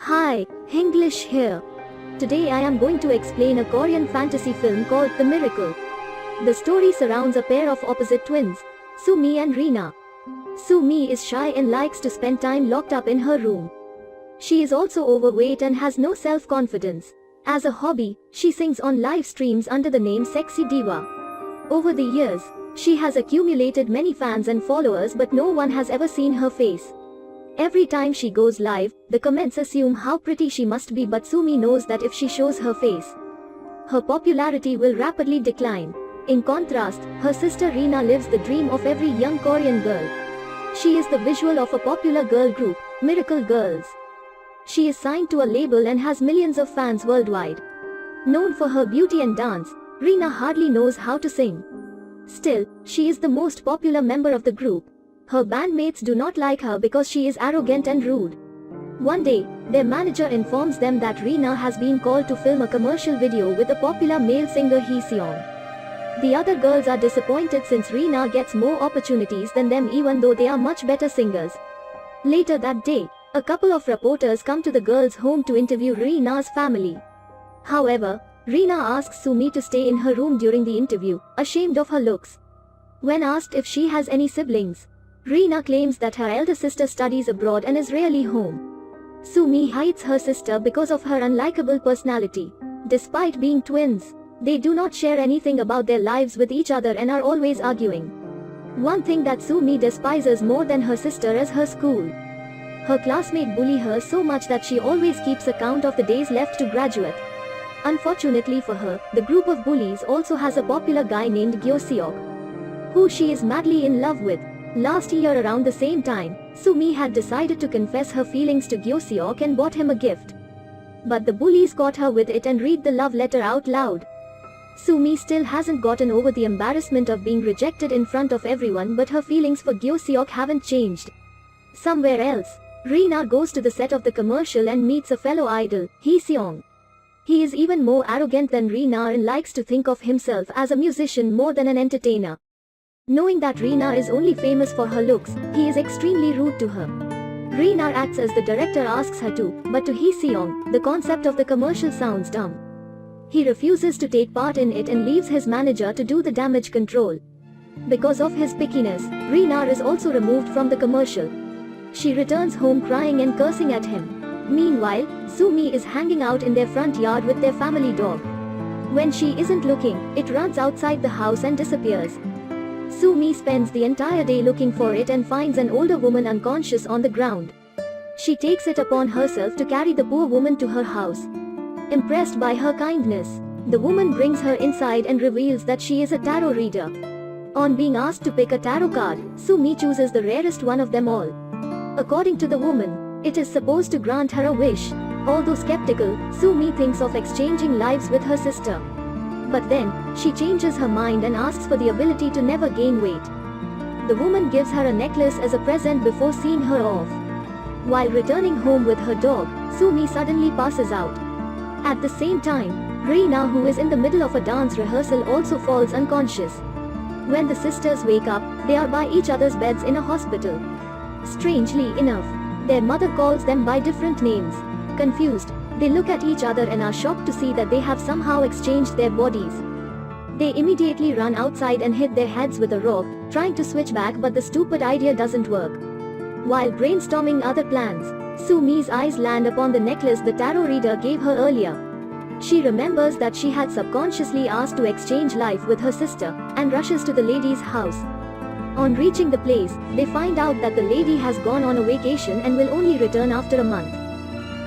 Hi, HinglisH here. Today I am going to explain a Korean fantasy film called The Miracle. The story surrounds a pair of opposite twins, Sumi and Rina. Sumi is shy and likes to spend time locked up in her room. She is also overweight and has no self-confidence. As a hobby, she sings on live streams under the name Sexy Diva. Over the years, she has accumulated many fans and followers, but no one has ever seen her face. Every time she goes live, the comments assume how pretty she must be, but Sumi knows that if she shows her face, her popularity will rapidly decline. In contrast, her sister Rina lives the dream of every young Korean girl. She is the visual of a popular girl group, Miracle Girls. She is signed to a label and has millions of fans worldwide. Known for her beauty and dance, Rina hardly knows how to sing. Still, she is the most popular member of the group. Her bandmates do not like her because she is arrogant and rude. One day, their manager informs them that Rina has been called to film a commercial video with a popular male singer Hee-seong. The other girls are disappointed since Rina gets more opportunities than them, even though they are much better singers. Later that day, a couple of reporters come to the girls' home to interview Rina's family. However, Rina asks Sumi to stay in her room during the interview, ashamed of her looks. When asked if she has any siblings, Rina claims that her elder sister studies abroad and is rarely home. Sumi hides her sister because of her unlikable personality. Despite being twins, they do not share anything about their lives with each other and are always arguing. One thing that Sumi despises more than her sister is her school. Her classmates bully her so much that she always keeps account of the days left to graduate. Unfortunately for her, the group of bullies also has a popular guy named Gyo-seok, who she is madly in love with. Last year around the same time, Sumi had decided to confess her feelings to Gyo-seok and bought him a gift. But the bullies caught her with it and read the love letter out loud. Sumi still hasn't gotten over the embarrassment of being rejected in front of everyone, but her feelings for Gyo-seok haven't changed. Somewhere else, Rina goes to the set of the commercial and meets a fellow idol, Hee-seong. He is even more arrogant than Rina and likes to think of himself as a musician more than an entertainer. Knowing that Rina is only famous for her looks, he is extremely rude to her. Rina acts as the director asks her to, but to Hee-seong, the concept of the commercial sounds dumb. He refuses to take part in it and leaves his manager to do the damage control. Because of his pickiness, Rina is also removed from the commercial. She returns home crying and cursing at him. Meanwhile, Sumi is hanging out in their front yard with their family dog. When she isn't looking, it runs outside the house and disappears. Sumi spends the entire day looking for it and finds an older woman unconscious on the ground. She takes it upon herself to carry the poor woman to her house. Impressed by her kindness, the woman brings her inside and reveals that she is a tarot reader. On being asked to pick a tarot card, Sumi chooses the rarest one of them all. According to the woman, it is supposed to grant her a wish. Although skeptical, Sumi thinks of exchanging lives with her sister. But then, she changes her mind and asks for the ability to never gain weight. The woman gives her a necklace as a present before seeing her off. While returning home with her dog, Sumi suddenly passes out. At the same time, Rina, who is in the middle of a dance rehearsal, also falls unconscious. When the sisters wake up, they are by each other's beds in a hospital. Strangely enough, their mother calls them by different names. Confused, they look at each other and are shocked to see that they have somehow exchanged their bodies. They immediately run outside and hit their heads with a rock, trying to switch back, but the stupid idea doesn't work. While brainstorming other plans, Sumi's eyes land upon the necklace the tarot reader gave her earlier. She remembers that she had subconsciously asked to exchange life with her sister, and rushes to the lady's house. On reaching the place, they find out that the lady has gone on a vacation and will only return after a month.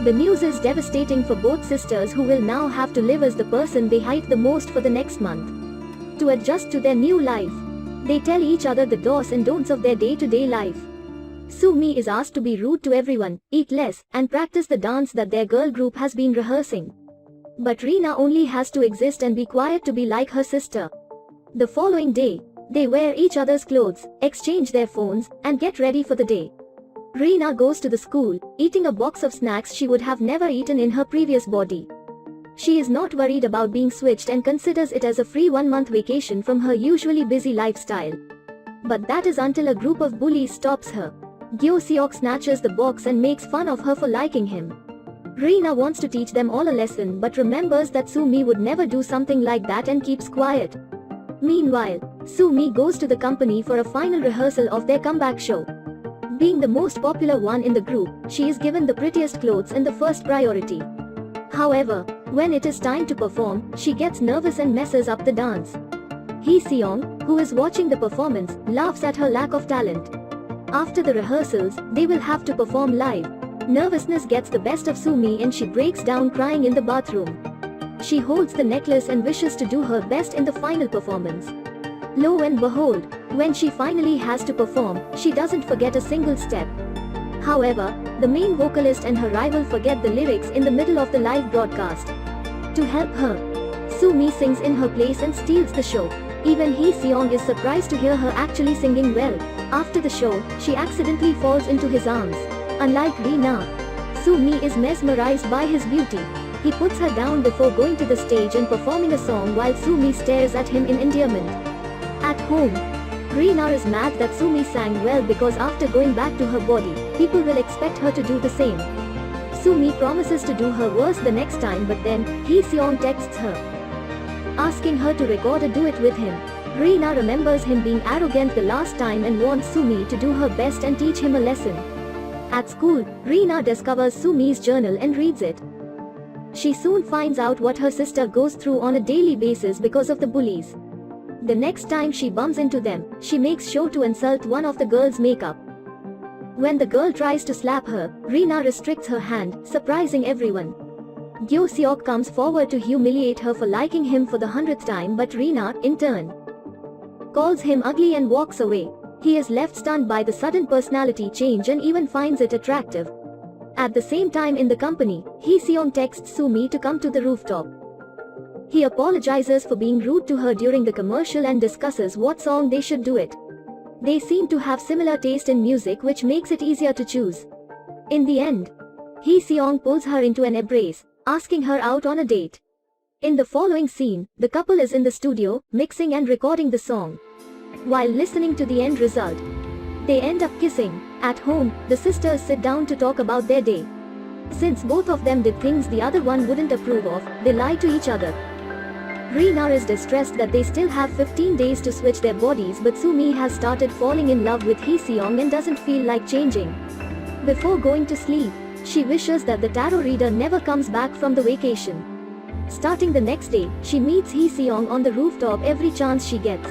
The news is devastating for both sisters, who will now have to live as the person they hate the most for the next month. To adjust to their new life, they tell each other the do's and don'ts of their day-to-day life. Sumi is asked to be rude to everyone, eat less, and practice the dance that their girl group has been rehearsing. But Rina only has to exist and be quiet to be like her sister. The following day, they wear each other's clothes, exchange their phones, and get ready for the day. Rina goes to the school, eating a box of snacks she would have never eaten in her previous body. She is not worried about being switched and considers it as a free 1-month vacation from her usually busy lifestyle. But that is until a group of bullies stops her. Gyo-seok snatches the box and makes fun of her for liking him. Reena wants to teach them all a lesson but remembers that Sumi would never do something like that and keeps quiet. Meanwhile, Sumi goes to the company for a final rehearsal of their comeback show. Being the most popular one in the group, she is given the prettiest clothes and the first priority. However, when it is time to perform, she gets nervous and messes up the dance. Hee-seong, who is watching the performance, laughs at her lack of talent. After the rehearsals, they will have to perform live. Nervousness gets the best of Sumi and she breaks down crying in the bathroom. She holds the necklace and wishes to do her best in the final performance. Lo and behold, when she finally has to perform, she doesn't forget a single step. However, the main vocalist and her rival forget the lyrics in the middle of the live broadcast. To help her, Sumi sings in her place and steals the show. Even Hee-seong is surprised to hear her actually singing well. After the show, she accidentally falls into his arms. Unlike Reena, Sumi is mesmerized by his beauty. He puts her down before going to the stage and performing a song while Sumi stares at him in endearment. At home, Reena is mad that Sumi sang well because after going back to her body, people will expect her to do the same. Sumi promises to do her worst the next time, but then Hee-seong texts her, asking her to record a duet with him. Reena remembers him being arrogant the last time and wants Sumi to do her best and teach him a lesson. At school, Reena discovers Sumi's journal and reads it. She soon finds out what her sister goes through on a daily basis because of the bullies. The next time she bumps into them, she makes sure to insult one of the girls' makeup. When the girl tries to slap her, Reena restricts her hand, surprising everyone. Gyo-seok comes forward to humiliate her for liking him for the 100th time, but Reena, in turn, calls him ugly and walks away. He is left stunned by the sudden personality change and even finds it attractive. At the same time in the company, Hee-seong texts Sumi to come to the rooftop. He apologizes for being rude to her during the commercial and discusses what song they should do it. They seem to have similar taste in music, which makes it easier to choose. In the end, Hee-seong pulls her into an embrace, asking her out on a date. In the following scene, the couple is in the studio, mixing and recording the song. While listening to the end result, they end up kissing. At home, the sisters sit down to talk about their day. Since both of them did things the other one wouldn't approve of, they lie to each other. Reena is distressed that they still have 15 days to switch their bodies, but Sumi has started falling in love with Hee-seong and doesn't feel like changing. Before going to sleep, she wishes that the tarot reader never comes back from the vacation. Starting the next day, she meets Hee-seong on the rooftop every chance she gets.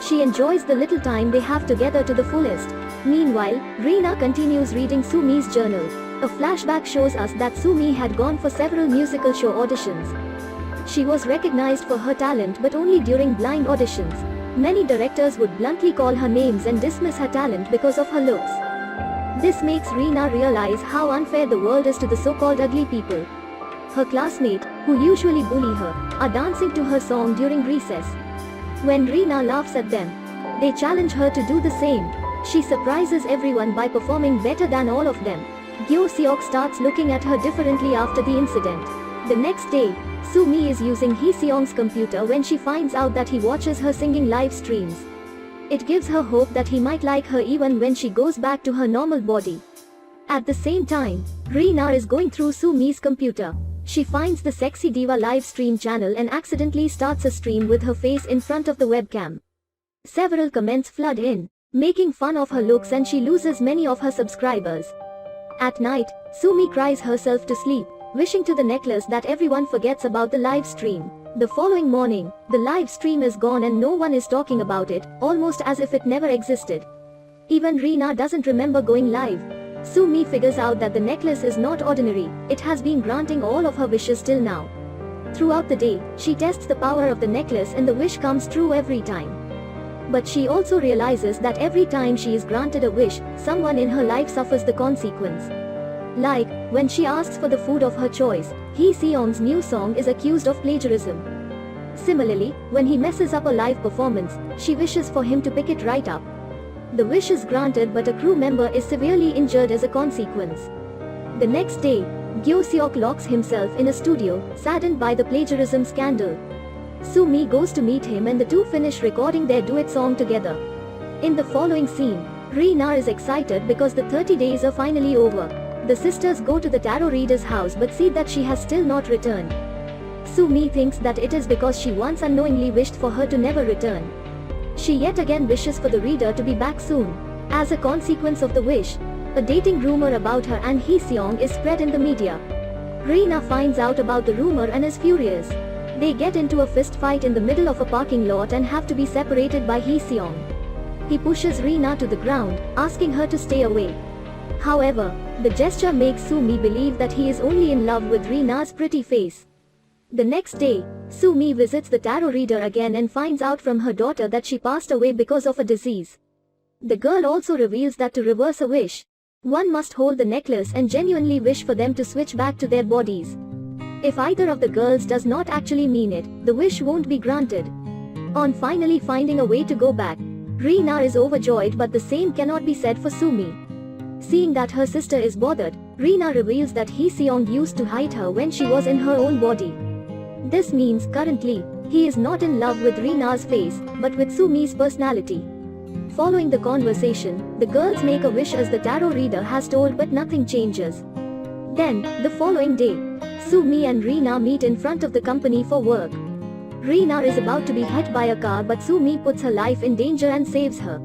She enjoys the little time they have together to the fullest. Meanwhile, Reena continues reading Sumi's journal. A flashback shows us that Sumi had gone for several musical show auditions. She was recognized for her talent but only during blind auditions. Many directors would bluntly call her names and dismiss her talent because of her looks. This makes Reena realize how unfair the world is to the so-called ugly people. Her classmates, who usually bully her, are dancing to her song during recess. When Reena laughs at them, they challenge her to do the same. She surprises everyone by performing better than all of them. Gyo-seok starts looking at her differently after the incident. The next day, Sumi is using Hee-seong's computer when she finds out that he watches her singing live streams. It gives her hope that he might like her even when she goes back to her normal body. At the same time, Reena is going through Sumi's computer. She finds the Sexy Diva live stream channel and accidentally starts a stream with her face in front of the webcam. Several comments flood in, making fun of her looks, and she loses many of her subscribers. At night, Sumi cries herself to sleep, wishing to the necklace that everyone forgets about the live stream. The following morning, the live stream is gone and no one is talking about it, almost as if it never existed. Even Reena doesn't remember going live. Sumi figures out that the necklace is not ordinary, it has been granting all of her wishes till now. Throughout the day, she tests the power of the necklace and the wish comes true every time. But she also realizes that every time she is granted a wish, someone in her life suffers the consequence. Like, when she asks for the food of her choice, Hee-seong's new song is accused of plagiarism. Similarly, when he messes up a live performance, she wishes for him to pick it right up. The wish is granted, but a crew member is severely injured as a consequence. The next day, Gyo-seok locks himself in a studio, saddened by the plagiarism scandal. Sumi goes to meet him and the two finish recording their duet song together. In the following scene, Reena is excited because the 30 days are finally over. The sisters go to the tarot reader's house but see that she has still not returned. Sumi thinks that it is because she once unknowingly wished for her to never return. She yet again wishes for the reader to be back soon. As a consequence of the wish, a dating rumor about her and Hee Seong is spread in the media. Reena finds out about the rumor and is furious. They get into a fist fight in the middle of a parking lot and have to be separated by Hee Seong. He pushes Reena to the ground, asking her to stay away. However, the gesture makes Sumi believe that he is only in love with Reena's pretty face. The next day, Sumi visits the tarot reader again and finds out from her daughter that she passed away because of a disease. The girl also reveals that to reverse a wish, one must hold the necklace and genuinely wish for them to switch back to their bodies. If either of the girls does not actually mean it, the wish won't be granted. On finally finding a way to go back, Reena is overjoyed, but the same cannot be said for Sumi. Seeing that her sister is bothered, Reena reveals that Hee Seong used to hide her when she was in her own body. This means currently, he is not in love with Reena's face, but with Sumi's personality. Following the conversation, the girls make a wish as the tarot reader has told, but nothing changes. Then, the following day, Sumi and Reena meet in front of the company for work. Reena is about to be hit by a car, but Sumi puts her life in danger and saves her.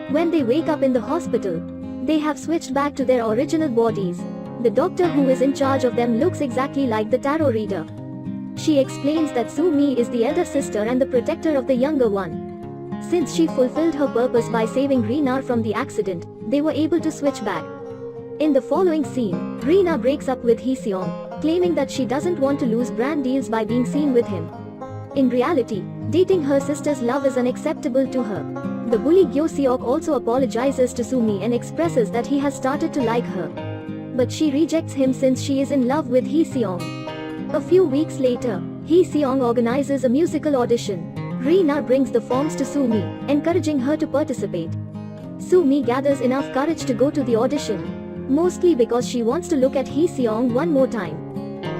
When they wake up in the hospital, they have switched back to their original bodies. The doctor who is in charge of them looks exactly like the tarot reader. She explains that Sumi is the elder sister and the protector of the younger one. Since she fulfilled her purpose by saving Reena from the accident, they were able to switch back. In the following scene, Reena breaks up with Hee Seong, claiming that she doesn't want to lose brand deals by being seen with him. In reality, dating her sister's love is unacceptable to her. The bully Gyo Seok also apologizes to Sumi and expresses that he has started to like her. But she rejects him since she is in love with Hee Seong. A few weeks later, Hee Seong organizes a musical audition. Reena brings the forms to Sumi, encouraging her to participate. Sumi gathers enough courage to go to the audition, mostly because she wants to look at Hee Seong one more time.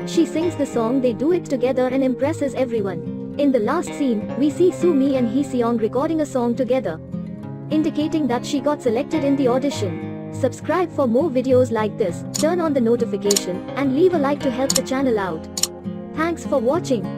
She sings the song, they do it together and impresses everyone. In the last scene, we see Sumi and Hee Seong recording a song together, indicating that she got selected in the audition. Subscribe for more videos like this, turn on the notification, and leave a like to help the channel out. Thanks for watching.